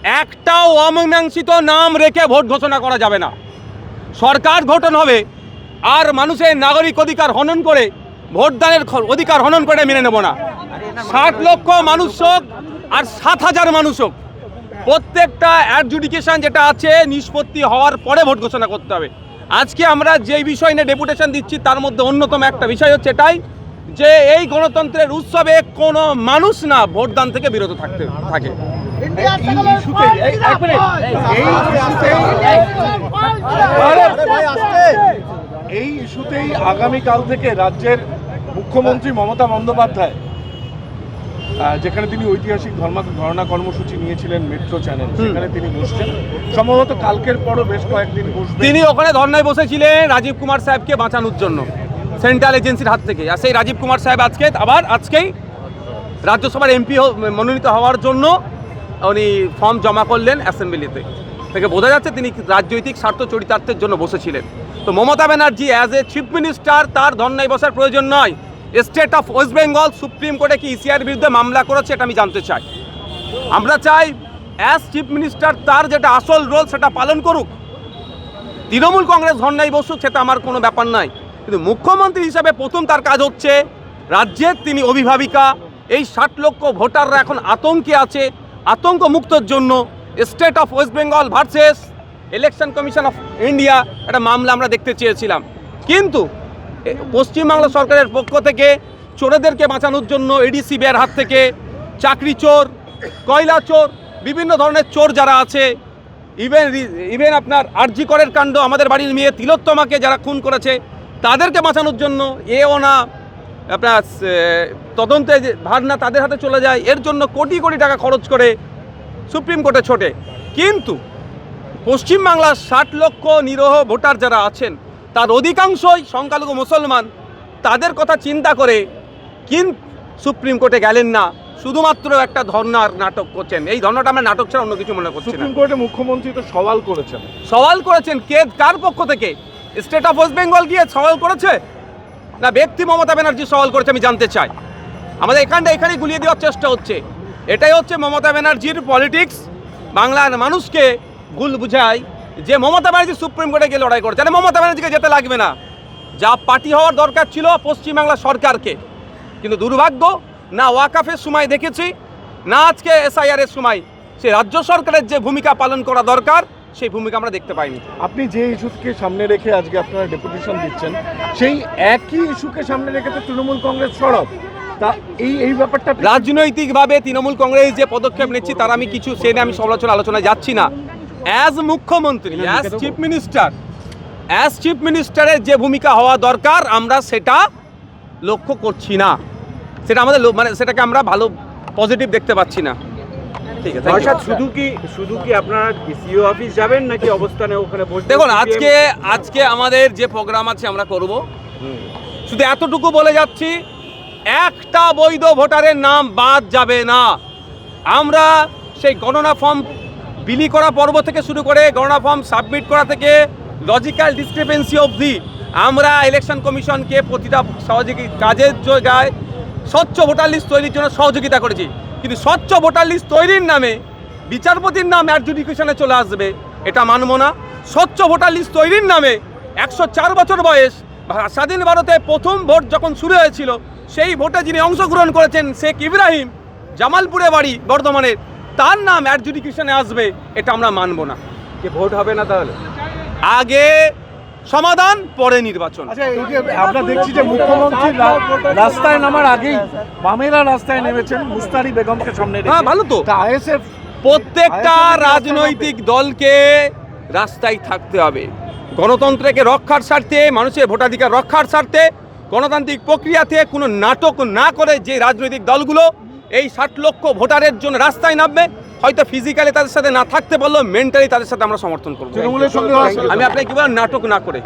একটাও অমীমাংসিত নাম রেখে ভোট ঘোষণা করা যাবে না। সরকার গঠন হবে আর মানুষের নাগরিক অধিকার হনন করে ভোটদানের অধিকার হনন করে মেনে নেব না। 60 লক্ষ মানুষ হোক আর 7,000 মানুষ হোক, প্রত্যেকটা অ্যাডজুডিকেশন যেটা আছে নিষ্পত্তি হওয়ার পরে ভোট ঘোষণা করতে হবে। আজকে আমরা যেই বিষয় নিয়ে ডেপুটেশন দিচ্ছি তার মধ্যে অন্যতম একটা বিষয় হচ্ছে এটাই যে এই গণতন্ত্রের উৎসবে কোনো মানুষ না ভোটদান থেকে বিরত থাকে। এই ইস্যুতেই আগামীকাল থেকে রাজ্যের মুখ্যমন্ত্রী মমতা বন্দ্যোপাধ্যায়, যেখানে তিনি ঐতিহাসিক ধর্ণা কর্মসূচি নিয়েছিলেন মেট্রো চ্যানেল, সেখানে তিনি বসছেন। সম্ভবত কালকের পরও বেশ কয়েকদিন বসবেন। তিনি ওখানে ধর্নায় বসেছিলেন রাজীব কুমার সাহেবকে বাঁচানোর জন্য সেন্ট্রাল এজেন্সির হাত থেকে। আর সেই রাজীব কুমার সাহেব আজকেই রাজ্যসভার এমপি মনোনীত হওয়ার জন্য উনি ফর্ম জমা করলেন অ্যাসেম্বলিতে। থেকে বোঝা যাচ্ছে তিনি রাজনৈতিক স্বার্থ চরিতার্থের জন্য বসেছিলেন। তো Mamata Banerjee as a chief minister তার ধর্নায় বসার প্রয়োজন নয়। State of West Bengal supreme কোর্টে কি ইসিআর বিরুদ্ধে মামলা করেছে এটা আমি জানতে চাই। আমরা চাই অ্যাজ চিফ মিনিস্টার তার যেটা আসল রোল সেটা পালন করুক। তৃণমূল কংগ্রেস ধর্নায় বসুক, সেটা আমার কোনো ব্যাপার নাই। কিন্তু মুখ্যমন্ত্রী হিসাবে প্রথম তার কাজ হচ্ছে রাজ্যের তিনি অভিভাবিকা। এই 60 লক্ষ ভোটাররা এখন আতঙ্কে আছে। আতঙ্ক মুক্তর জন্য state of West Bengal versus election commission of India একটা মামলা আমরা দেখতে চেয়েছিলাম। কিন্তু পশ্চিমবাংলা সরকারের পক্ষ থেকে চোরেদেরকে বাঁচানোর জন্য এডিসিবির হাত থেকে চাকরি চোর, কয়লা চোর, বিভিন্ন ধরনের চোর যারা আছে, ইভেন আপনার আরজি করের কাণ্ড, আমাদের বাড়ির মেয়ে তিলোত্তমাকে যারা খুন করেছে তাদেরকে বাঁচানোর জন্য এও না আপনার তদন্তে ভার না তাদের হাতে চলে যায়। এর জন্য কোটি কোটি টাকা খরচ করে সুপ্রিম কোর্টে ছোটে। কিন্তু পশ্চিমবাংলার 60 লক্ষ নিরীহ ভোটার যারা আছেন তার অধিকাংশই সংখ্যালঘু মুসলমান। তাদের কথা চিন্তা করে সুপ্রিম কোর্টে গেলেন না, শুধুমাত্র একটা ধর্নার নাটক করছেন। এই ধর্নাটা আমরা নাটক ছাড়া অন্য কিছু মনে করছি না। সুপ্রিম কোর্টে মুখ্যমন্ত্রী তো সওয়াল করেছেন। কে কার পক্ষ থেকে? স্টেট অফ ওয়েস্ট বেঙ্গল গিয়ে সওয়াল করেছে না ব্যক্তি মমতা ব্যানার্জি সওয়াল করেছে? আমি জানতে চাই। আমাদের এখানেই গুলিয়ে দেওয়ার চেষ্টা হচ্ছে। এটাই হচ্ছে মমতা ব্যানার্জির পলিটিক্স। বাংলার মানুষকে ভুল বুঝায় যে মমতা ব্যানার্জি সুপ্রিম কোর্টে গিয়ে লড়াই করছে। মমতা ব্যানার্জিকে যেতে লাগবে না, যা পার্টি হওয়ার দরকার ছিল পশ্চিমবাংলা সরকারকে। কিন্তু দুর্ভাগ্য, না ওয়াকাফের সময় দেখেছি, না আজকে এসআইআর এর সময় সে রাজ্য সরকারের যে ভূমিকা পালন করা দরকার সেই ভূমিকা আমরা দেখতে পাইনি। আপনি যে ইস্যুকে সামনে রেখে আজকে আপনারা ডেপুটেশন দিচ্ছেন, সেই একই ইস্যুকে সামনে রেখে তো তৃণমূল কংগ্রেস সরব। তা এই ব্যাপারটা রাজনৈতিকভাবে তৃণমূল কংগ্রেস যে পদক্ষেপ নিচ্ছি তার আমি কিছু সে নিয়ে আমি আলোচনায় যাচ্ছি না। অ্যাজ মুখ্যমন্ত্রী, অ্যাজ চিফ মিনিস্টারের যে ভূমিকা হওয়া দরকার আমরা সেটা লক্ষ্য করছি না। সেটা আমাদের সেটাকে আমরা ভালো পজিটিভ দেখতে পাচ্ছি না। ঠিক আছে, শুধু কি আপনারা সিইও অফিস যাবেন নাকি অবস্থানে ওখানে বসে? দেখুন, আজকে আমাদের যে প্রোগ্রাম আছে আমরা করব। শুধু এতটুকু বলে যাচ্ছি, একটা বৈধ ভোটারের নাম বাদ যাবে না। আমরা সেই গণনা ফর্ম বিলি করা পর্ব থেকে শুরু করে গণনা ফর্ম সাবমিট করা থেকে লজিক্যাল ডিসক্রিপেন্সি অবধি আমরা ইলেকশন কমিশনকে প্রতিটা কাজের জায়গায় স্বচ্ছ ভোটার লিস্ট তৈরির জন্য সহযোগিতা করেছি। কিন্তু স্বচ্ছ ভোটার লিস্ট তৈরির নামে বিচারপতির নাম অ্যাডজুডিকেশনে চলে আসবে, এটা মানব না। স্বচ্ছ ভোটার লিস্ট তৈরির নামে 104 বছর বয়স, স্বাধীন ভারতে প্রথম ভোট যখন শুরু হয়েছিল সেই ভোটে যিনি অংশগ্রহণ করেছেন শেখ ইব্রাহিম, জামালপুরে বাড়ি বর্ধমানের, তার নাম অ্যাডজুডিকেশনে আসবে, এটা আমরা মানব না। কি ভোট হবে না তাহলে? আগে সমাধান, পরে নির্বাচন। আচ্ছা, এই যে আমরা দেখছি যে মুখ্যমন্ত্রী রাস্তায় নামার আগেই বামেরা রাস্তায় নেমেছেন মুস্তারি বেগমকে সামনে রেখে। হ্যাঁ, ভালো তো। আইএসএফ প্রত্যেকটা রাজনৈতিক দলকে রাস্তায় থাকতে হবে গণতন্ত্রকে রক্ষার স্বার্থে, মানুষের ভোটাধিকার রক্ষার স্বার্থে। গণতান্ত্রিক প্রক্রিয়াতে কোনো নাটক না করে যে রাজনৈতিক দলগুলো এই 60 লক্ষ ভোটারের জন্য রাস্তায় নামবে, হয়তো ফিজিক্যালি তাদের সাথে না থাকতে পারলেও মেন্টালি তাদের সাথে আমরা সমর্থন করবো। তৃণমূলের সঙ্গে আমি আপনাকে কি বললাম, নাটক না করে।